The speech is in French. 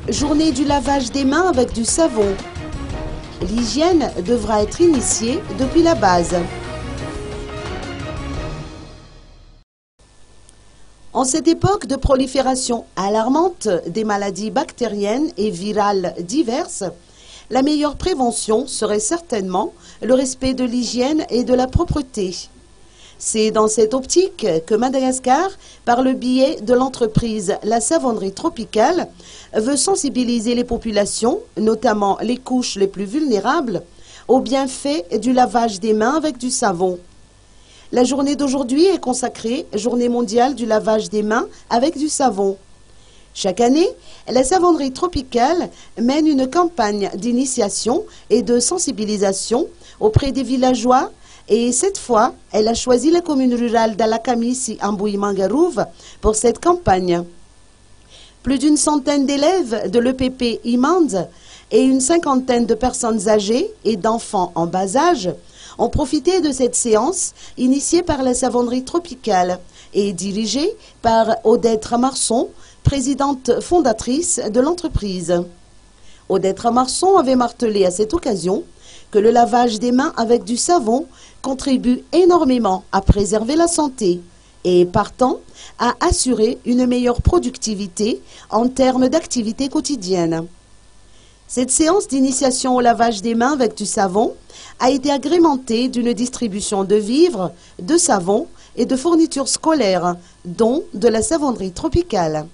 Journée du lavage des mains avec du savon. L'hygiène devra être initiée depuis la base. En cette époque de prolifération alarmante des maladies bactériennes et virales diverses, la meilleure prévention serait certainement le respect de l'hygiène et de la propreté. C'est dans cette optique que Madagascar, par le biais de l'entreprise La Savonnerie Tropicale, veut sensibiliser les populations, notamment les couches les plus vulnérables, aux bienfaits du lavage des mains avec du savon. La journée d'aujourd'hui est consacrée Journée mondiale du lavage des mains avec du savon. Chaque année, la Savonnerie Tropicale mène une campagne d'initiation et de sensibilisation auprès des villageois et cette fois, elle a choisi la commune rurale d'Alakamisi en Bouy-Mangarouve pour cette campagne. Plus d'une centaine d'élèves de l'EPP Imande et une cinquantaine de personnes âgées et d'enfants en bas âge ont profité de cette séance initiée par la Savonnerie Tropicale et dirigée par Odette Ramarson, présidente fondatrice de l'entreprise. Odette Ramarson avait martelé à cette occasion que le lavage des mains avec du savon contribue énormément à préserver la santé et, partant, à assurer une meilleure productivité en termes d'activité quotidienne. Cette séance d'initiation au lavage des mains avec du savon a été agrémentée d'une distribution de vivres, de savon et de fournitures scolaires, dont de la Savonnerie Tropicale.